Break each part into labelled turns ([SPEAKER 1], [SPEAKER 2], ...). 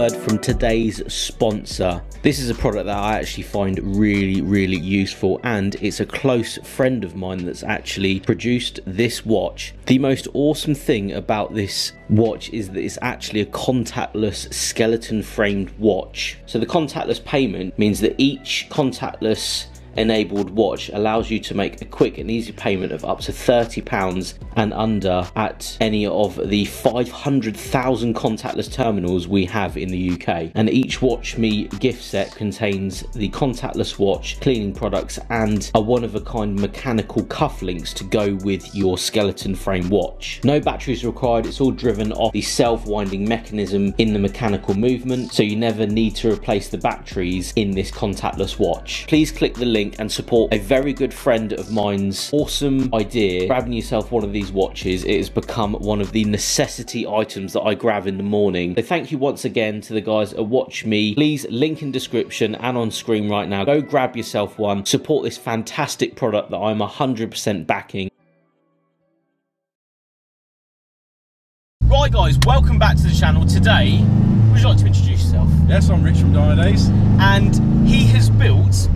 [SPEAKER 1] word from today's sponsor. This is a product that I actually find really useful, and it's a close friend of mine that's actually produced this watch. The most awesome thing about this watch is that it's actually a contactless skeleton framed watch. So the contactless payment means that each contactless enabled watch allows you to make a quick and easy payment of up to £30 and under at any of the 500,000 contactless terminals we have in the UK. And each Watch Me gift set contains the contactless watch, cleaning products, and a one-of-a-kind mechanical cufflinks to go with your skeleton frame watch. No batteries required, it's all driven off the self-winding mechanism in the mechanical movement, so you never need to replace the batteries in this contactless watch. Please click the link and support a very good friend of mine's awesome idea, grabbing yourself one of these watches. It has become one of the necessity items that I grab in the morning. So thank you once again to the guys at Watch Me. Please, link in description and on screen right now. Go grab yourself one, support this fantastic product that I'm 100% backing. Right guys, welcome back to the channel. Today, would you like to introduce yourself?
[SPEAKER 2] Yes, I'm Rich from Days.
[SPEAKER 1] And he has built,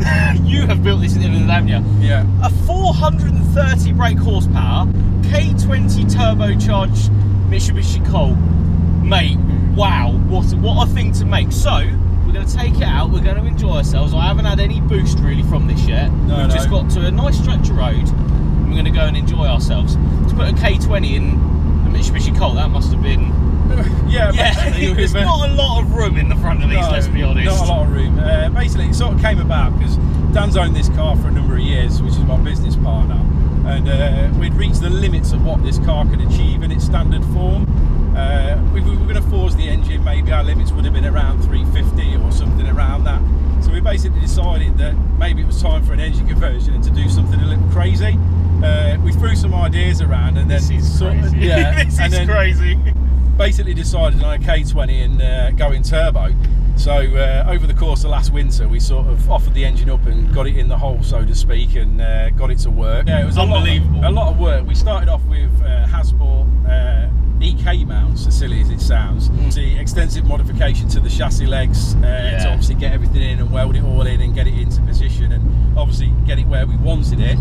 [SPEAKER 1] you have built this at the end of the day, haven't you? Yeah. A 430 brake horsepower, K20 turbocharged Mitsubishi Colt. Mate, wow, what a thing to make. So, we're going to take it out, we're going to enjoy ourselves. I haven't had any boost really from this yet. We've just got to a nice stretch of road, and we're going to go and enjoy ourselves. To put a K20 in the Mitsubishi Colt, that must have been...
[SPEAKER 2] yeah,
[SPEAKER 1] there's not a lot of room in the front of these, let's be honest.
[SPEAKER 2] Not a lot of room. Basically, it sort of came about because Dan's owned this car for a number of years, which is my business partner, and we'd reached the limits of what this car could achieve in its standard form. We were going to force the engine, maybe our limits would have been around 350 or something around that. So we basically decided that maybe it was time for an engine conversion and to do something a little crazy. We threw some ideas around, and then
[SPEAKER 1] this is crazy. This is crazy.
[SPEAKER 2] Basically decided on a K20 and going turbo. So over the course of last winter, we sort of offered the engine up and got it in the hole, so to speak, and got it to work. Yeah, it was
[SPEAKER 1] unbelievable.
[SPEAKER 2] A lot of work. We started off with Hasbro EK mounts, as silly as it sounds. The extensive modification to the chassis legs to obviously get everything in and weld it all in and get it into position and obviously get it where we wanted it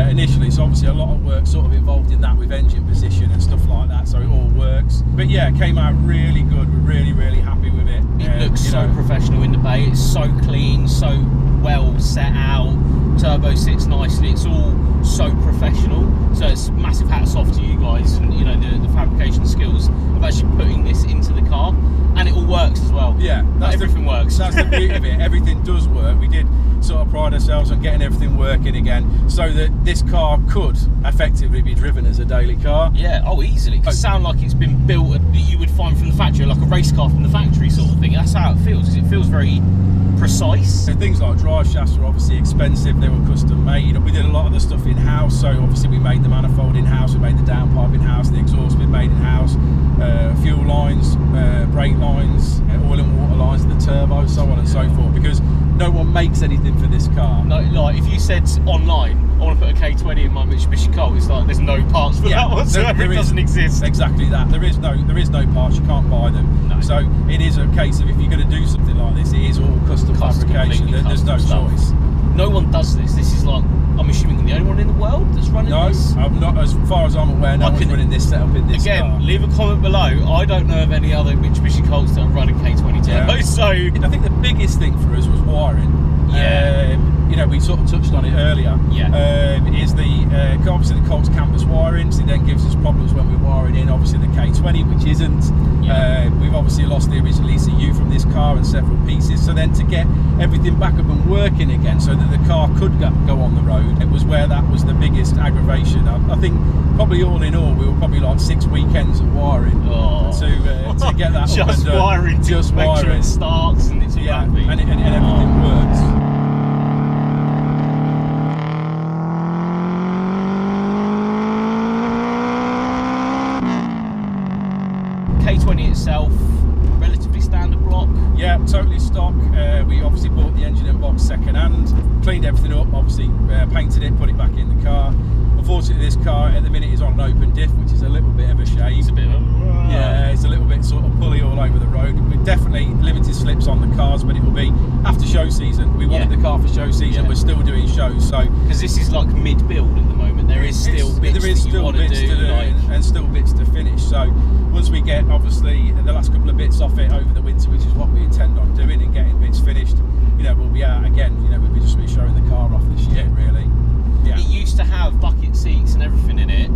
[SPEAKER 2] initially. So obviously a lot of work sort of involved in that with engine position and stuff like that, so it all works. But yeah, it came out really good. We're really happy with it.
[SPEAKER 1] It looks so professional in the bay. It's so clean, so well set out. Turbo sits nicely. It's all so professional. So it's massive hats off to you guys, and you know the fabrication skills of actually putting this into the car, and it all works as well.
[SPEAKER 2] Yeah,
[SPEAKER 1] everything works.
[SPEAKER 2] That's the beauty of it. Everything does work. We did sort of pride ourselves on getting everything working again, so that this car could effectively be driven as a daily car.
[SPEAKER 1] Yeah, easily. It could sound like it's been built that you would find from the factory, like a race car from the factory sort of thing. That's how it feels, because it feels very precise.
[SPEAKER 2] So things like drive shafts are obviously expensive. They were custom made. We did a lot of the stuff in house, so obviously we made the manifold in house, we made the downpipe in house, the exhaust we made in house, fuel lines, brake lines, oil and water lines, the turbo, so on and so forth, because no one makes anything for this car.
[SPEAKER 1] No, like if you said online, I want to put a K20 in my Mitsubishi Colt, it's like there's no parts for that whatsoever. It doesn't exist.
[SPEAKER 2] Exactly that. There is no parts. You can't buy them. No. So it is a case of, if you're going to do something like this, it is all custom fabrication. There's no choice.
[SPEAKER 1] No one does this. This is like, I'm assuming, the only one in the world that's running this?
[SPEAKER 2] No, I'm not, as far as I'm aware, no one's running this setup in this car.
[SPEAKER 1] Again, leave a comment below. I don't know of any other Mitsubishi Colts that are running K20 turbo, so...
[SPEAKER 2] I think the biggest thing for us was wiring. You know, we sort of touched on it earlier. Is the obviously the Colt's campus wiring, so it then gives us problems when we're wiring in obviously the K20, which isn't. We've obviously lost the original ECU from this car and several pieces, so then to get everything back up and working again so that the car could go on the road, it was where that was the biggest aggravation. I think probably all in all we were probably like 6 weekends of wiring to get that
[SPEAKER 1] just
[SPEAKER 2] up and done.
[SPEAKER 1] Wiring, just
[SPEAKER 2] wiring.
[SPEAKER 1] Make sure it starts and it's happy.
[SPEAKER 2] And everything works.
[SPEAKER 1] K20 itself, relatively standard block.
[SPEAKER 2] Yeah, totally stock. We obviously bought the engine and box second hand, cleaned everything up, obviously painted it, put it back in the car. Unfortunately, this car at the minute is on an open diff, which is a little bit of a shame.
[SPEAKER 1] It's a bit of a...
[SPEAKER 2] Yeah, it's a little bit sort of pulley all over the road. We're definitely limited cars, but it will be after show season. We wanted the car for show season. We're still doing shows, so
[SPEAKER 1] because this is like mid-build at the moment. There is still bits to do,
[SPEAKER 2] and still bits to finish. So once we get obviously the last couple of bits off it over the winter, which is what we intend on doing, and getting bits finished, you know, we'll be out again. You know, we'll be just showing the car off this year, really. Yeah.
[SPEAKER 1] It used to have bucket seats and everything in it,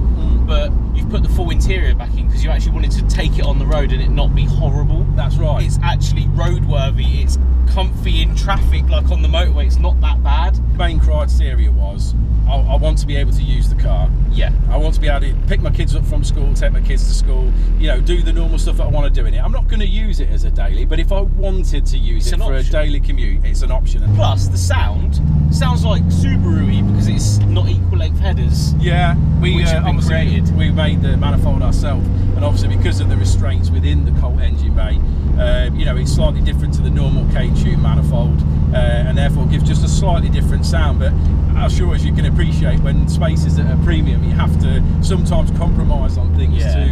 [SPEAKER 1] but you've put the full interior back in because you actually wanted to take it on the road and it not be horrible.
[SPEAKER 2] That's right.
[SPEAKER 1] It's actually roadworthy. It's comfy in traffic, like on the motorway. It's not that bad.
[SPEAKER 2] The main criteria was I want to be able to use the car.
[SPEAKER 1] Yeah.
[SPEAKER 2] I want to be able to pick my kids up from school, take my kids to school, you know, do the normal stuff that I want to do in it. I'm not going to use it as a daily, but if I wanted to use it for a daily commute, it's an option.
[SPEAKER 1] Plus, the sound sounds like Subaru-y because it's not equal length headers.
[SPEAKER 2] Yeah, we made the manifold ourselves, and obviously because of the restraints within the Colt engine bay, you know, it's slightly different to the normal K20 manifold, and therefore gives just a slightly different sound. But I'm sure, as you can appreciate, when space is at a premium, you have to sometimes compromise on things to,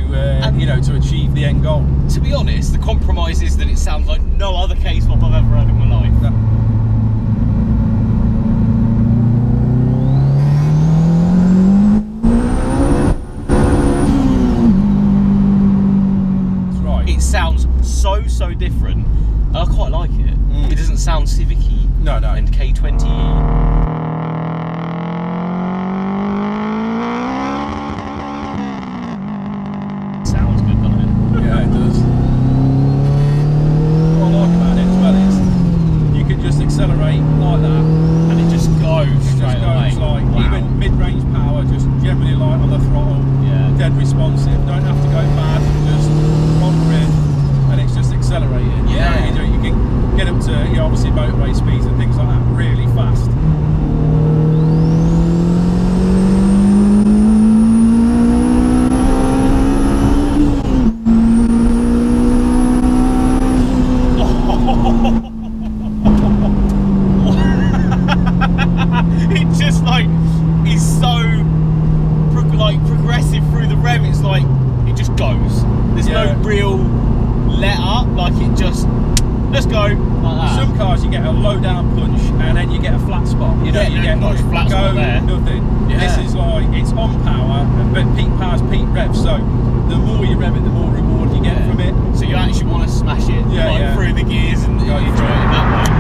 [SPEAKER 2] you know, to achieve the end goal.
[SPEAKER 1] To be honest, the compromise is that it sounds like no other K-swap I've ever had in my life.
[SPEAKER 2] That's right.
[SPEAKER 1] It sounds so different. I quite like it. It doesn't sound Civic-y.
[SPEAKER 2] No.
[SPEAKER 1] And K20-y.
[SPEAKER 2] Accelerate like that,
[SPEAKER 1] and it just goes straight away.
[SPEAKER 2] Like even mid-range power, just generally light on the throttle, dead responsive. Don't have to go mad, just wander in, and it's just accelerating.
[SPEAKER 1] Yeah,
[SPEAKER 2] you can get up to, you know, obviously motorway speeds and things like that really fast.
[SPEAKER 1] Progressive through the rev. It's like it just goes. There's no real let up. Like it just let's go like that.
[SPEAKER 2] Some cars you get a low down punch and then you get a flat spot. You know, you get
[SPEAKER 1] nice flat spot there.
[SPEAKER 2] Nothing.
[SPEAKER 1] Yeah.
[SPEAKER 2] This is like it's on power, but peak power's peak rev. So the more you rev it, the more reward you get from it.
[SPEAKER 1] So you actually want to smash it through the gears and enjoy it that way.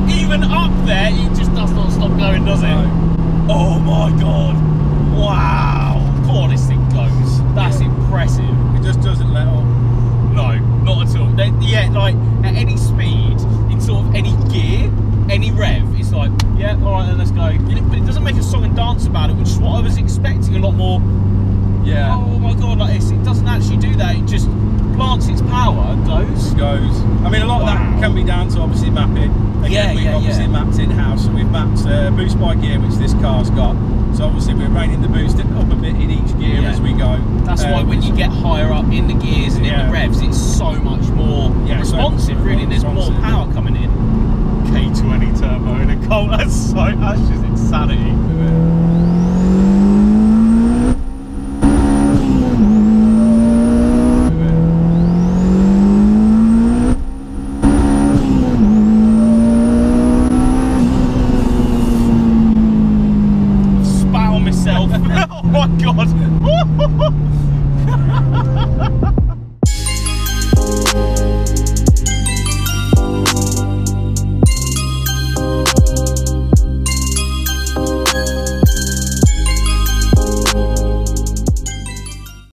[SPEAKER 1] Even up there, it just does not stop going, does it? No. Oh my god! Wow! God, this thing goes. That's impressive.
[SPEAKER 2] It just doesn't let up.
[SPEAKER 1] No, not at all. Like at any speed, in sort of any gear, any rev, it's like, yeah, all right, then let's go. But it doesn't make a song and dance about it, which is what I was expecting. A lot more.
[SPEAKER 2] Yeah.
[SPEAKER 1] Oh my god, like this. It doesn't actually do that. It just plants its power and goes.
[SPEAKER 2] It goes. I mean, a lot of that can be down to obviously mapping. Again, we've obviously mapped in-house, so we've mapped boost by gear, which this car's got. So obviously we're reining the boost up a bit in each gear as we go.
[SPEAKER 1] That's why when you get higher up in the gears and in the revs, it's so much more